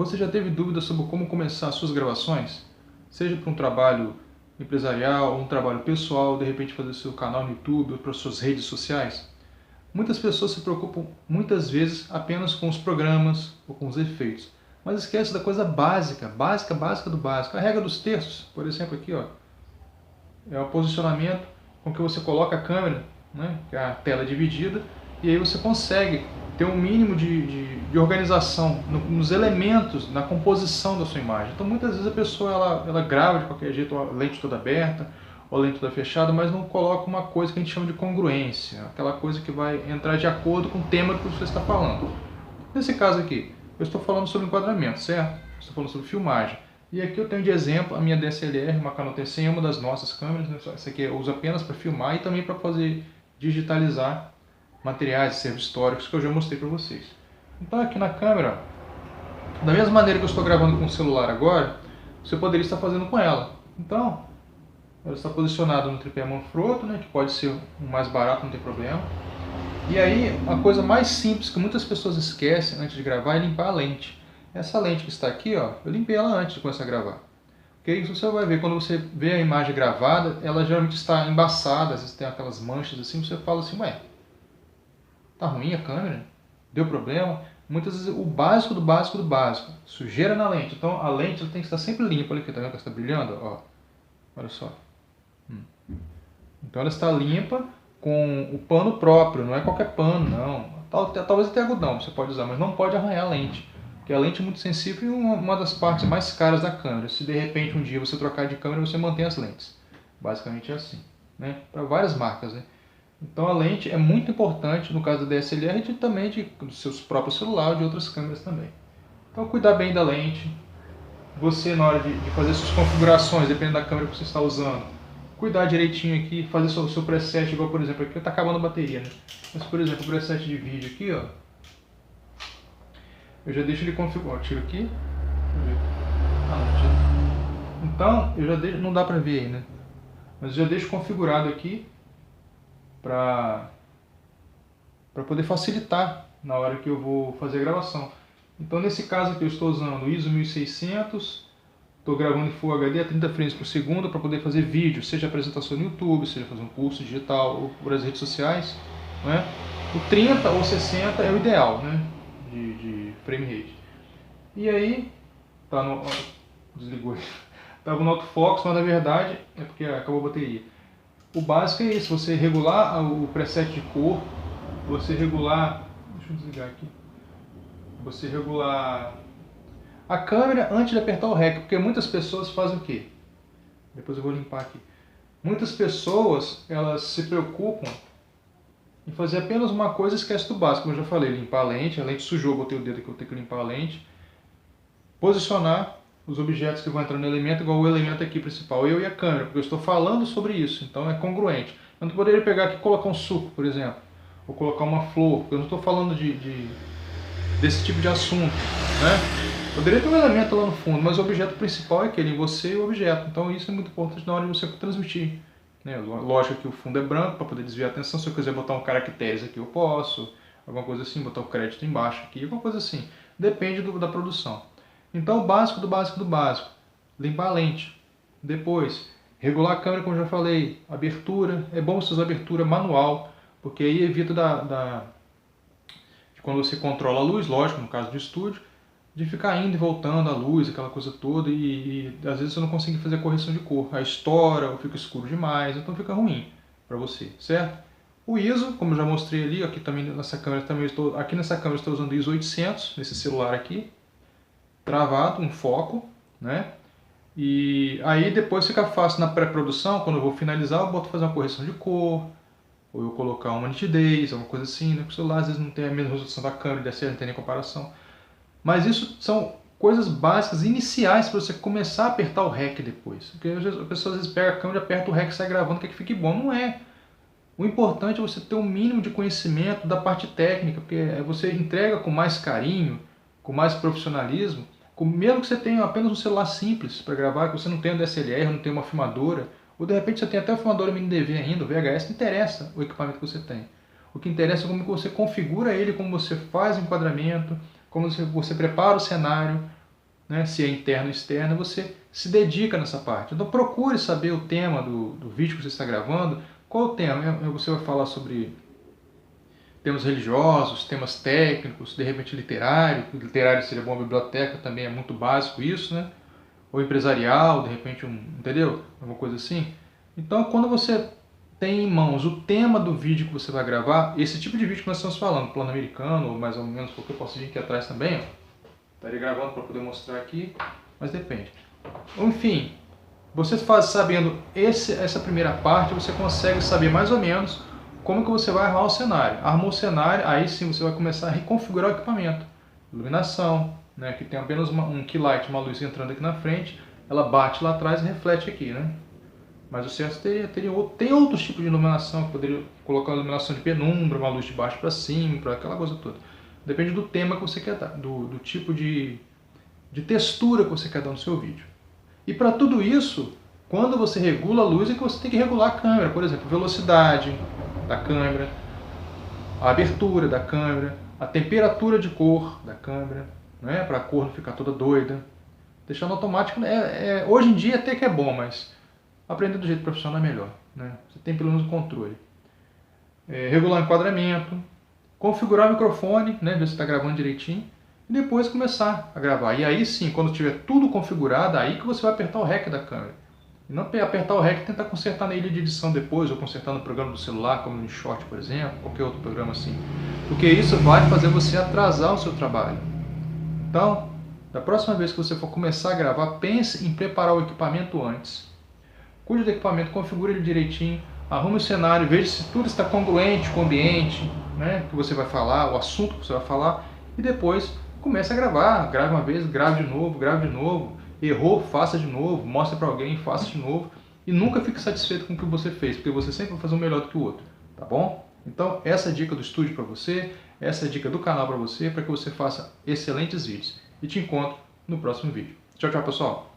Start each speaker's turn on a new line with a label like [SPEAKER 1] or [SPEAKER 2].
[SPEAKER 1] Você já teve dúvidas sobre como começar as suas gravações? Seja para um trabalho empresarial, ou um trabalho pessoal, de repente fazer seu canal no YouTube ou para suas redes sociais? Muitas pessoas se preocupam muitas vezes apenas com os programas ou com os efeitos, mas esquece da coisa básica, básica do básico. A regra dos terços, por exemplo, aqui, ó, é o posicionamento com que você coloca a câmera, né, que é a tela dividida, e aí você consegue ter um mínimo de organização nos elementos, na composição da sua imagem. Então muitas vezes a pessoa ela grava de qualquer jeito, a lente toda aberta, ou a lente toda fechada, mas não coloca uma coisa que a gente chama de congruência, aquela coisa que vai entrar de acordo com o tema que você está falando. Nesse caso aqui, eu estou falando sobre enquadramento, certo? Estou falando sobre filmagem. E aqui eu tenho de exemplo a minha DSLR, uma Canon T100, uma das nossas câmeras. Né? Essa aqui eu uso apenas para filmar e também para fazer digitalizar materiais e serviços históricos que eu já mostrei para vocês. Então aqui na câmera, da mesma maneira que eu estou gravando com o celular agora, você poderia estar fazendo com ela. Então, ela está posicionada no tripé Manfrotto, né, que pode ser o mais barato, não tem problema. E aí, a coisa mais simples que muitas pessoas esquecem antes de gravar é limpar a lente. Essa lente que está aqui, ó, eu limpei ela antes de começar a gravar. Porque isso você vai ver, quando você vê a imagem gravada, ela geralmente está embaçada, às vezes tem aquelas manchas assim, você fala assim, ué, tá ruim a câmera? Deu problema? Muitas vezes o básico do básico do básico, sujeira na lente. Então a lente tem que estar sempre limpa, olha aqui, tá vendo que ela está brilhando? Ó, olha só. Então ela está limpa com o pano próprio, não é qualquer pano, não. Talvez até algodão você pode usar, mas não pode arranhar a lente. Porque a lente é muito sensível e uma das partes mais caras da câmera. Se de repente um dia você trocar de câmera, você mantém as lentes. Basicamente é assim, né? Para várias marcas, né? Então a lente é muito importante no caso da DSLR e também dos seus próprios celulares e de outras câmeras também. Então cuidar bem da lente. Você na hora de fazer suas configurações, dependendo da câmera que você está usando, cuidar direitinho aqui, fazer o seu preset, igual por exemplo, aqui está acabando a bateria, né? Mas por exemplo, o preset de vídeo aqui, ó, eu já deixo ele configurado, tiro aqui, então eu já deixo, não dá pra ver aí, né? Mas eu já deixo configurado aqui para poder facilitar na hora que eu vou fazer a gravação. Então nesse caso aqui eu estou usando o ISO 1600, estou gravando em Full HD a 30 frames por segundo para poder fazer vídeo, seja apresentação no YouTube, seja fazer um curso digital ou por as redes sociais, né? O 30 ou 60 é o ideal, né? De frame rate. E aí, tá no... desligou aí. Estava no autofocus, mas na verdade é porque acabou a bateria. O básico é isso, você regular o preset de cor, você regular... deixa eu desligar aqui. Você regular a câmera antes de apertar o REC, porque muitas pessoas fazem o quê? Depois eu vou limpar aqui. Muitas pessoas, elas se preocupam em fazer apenas uma coisa e esquece do básico, como eu já falei, limpar a lente sujou, botei o dedo aqui, eu tenho que limpar a lente. Posicionar os objetos que vão entrar no elemento, igual o elemento aqui principal, eu e a câmera, porque eu estou falando sobre isso, então é congruente. Eu não poderia pegar aqui e colocar um suco, por exemplo, ou colocar uma flor, porque eu não estou falando desse tipo de assunto, né? Poderia ter um elemento lá no fundo, mas o objeto principal é aquele, você e o objeto. Então isso é muito importante na hora de você transmitir, né? Lógico que o fundo é branco para poder desviar a atenção. Se eu quiser botar um caracteres aqui eu posso, alguma coisa assim, botar o crédito embaixo aqui, alguma coisa assim. Depende da produção. Então o básico do básico do básico. Limpar a lente. Depois, regular a câmera, como eu já falei. Abertura, é bom você usar abertura manual, porque aí evita de quando você controla a luz, lógico, no caso do estúdio, de ficar indo e voltando a luz, aquela coisa toda, e às vezes você não consegue fazer a correção de cor. Aí estoura ou fica escuro demais, então fica ruim para você, certo? O ISO, como eu já mostrei ali, aqui também nessa câmera, aqui nessa câmera estou usando o ISO 800, nesse celular aqui, travado, um foco, né? E aí depois fica fácil na pré-produção, quando eu vou finalizar, eu boto fazer uma correção de cor, ou eu colocar uma nitidez, alguma coisa assim, né? Porque o celular às vezes não tem a mesma resolução da câmera, não tem nem comparação. Mas isso são coisas básicas, iniciais, para você começar a apertar o REC depois. Porque a pessoa às vezes pega a câmera, aperta o REC e sai gravando, quer que fique bom. Não é. O importante é você ter um mínimo de conhecimento da parte técnica, porque você entrega com mais carinho, com mais profissionalismo, mesmo que você tenha apenas um celular simples para gravar, que você não tenha um DSLR, não tenha uma filmadora, ou de repente você tem até uma filmadora mini DV ainda, o VHS, não interessa o equipamento que você tem. O que interessa é como você configura ele, como você faz o enquadramento, como você prepara o cenário, né? Se é interno ou externo, você se dedica nessa parte. Então procure saber o tema do vídeo que você está gravando. Qual o tema? Você vai falar sobre temas religiosos, temas técnicos, de repente literário. Literário seria bom, biblioteca também é muito básico isso, né? Ou empresarial, de repente, entendeu? Alguma coisa assim. Então, quando você tem em mãos o tema do vídeo que você vai gravar, esse tipo de vídeo que nós estamos falando, plano americano, ou mais ou menos, porque eu posso vir aqui atrás também, ó. Estaria gravando para poder mostrar aqui, mas depende. Enfim, você sabendo essa primeira parte, você consegue saber mais ou menos como que você vai armar o cenário. Armou o cenário, aí sim você vai começar a reconfigurar o equipamento. Iluminação, né, que tem apenas um key light, uma luz entrando aqui na frente, ela bate lá atrás e reflete aqui, né? Mas o certo tem outros tipos de iluminação, que poderia colocar uma iluminação de penumbra, uma luz de baixo para cima, para aquela coisa toda. Depende do tema que você quer dar, do tipo de textura que você quer dar no seu vídeo. E para tudo isso, quando você regula a luz, é que você tem que regular a câmera. Por exemplo, a velocidade da câmera, a abertura da câmera, a temperatura de cor da câmera, né? Para a cor não ficar toda doida. Deixar no automático, hoje em dia até que é bom, mas aprender do jeito profissional é melhor, né? Você tem pelo menos o controle. Regular o enquadramento, configurar o microfone, né? Ver se está gravando direitinho, e depois começar a gravar. E aí sim, quando tiver tudo configurado, aí que você vai apertar o REC da câmera. E não apertar o REC e tentar consertar na ilha de edição depois, ou consertar no programa do celular, como no InShot, por exemplo, qualquer outro programa assim. Porque isso vai fazer você atrasar o seu trabalho. Então, da próxima vez que você for começar a gravar, pense em preparar o equipamento antes. Cuide do equipamento, configure ele direitinho, arrume o cenário, veja se tudo está congruente com o ambiente, né, que você vai falar, o assunto que você vai falar, e depois comece a gravar. Grave uma vez, grave de novo. Errou, faça de novo, mostre para alguém, faça de novo. E nunca fique satisfeito com o que você fez, porque você sempre vai fazer um melhor do que o outro, tá bom? Então, essa é a dica do estúdio para você, essa é a dica do canal para você, para que você faça excelentes vídeos. E te encontro no próximo vídeo. Tchau, tchau, pessoal!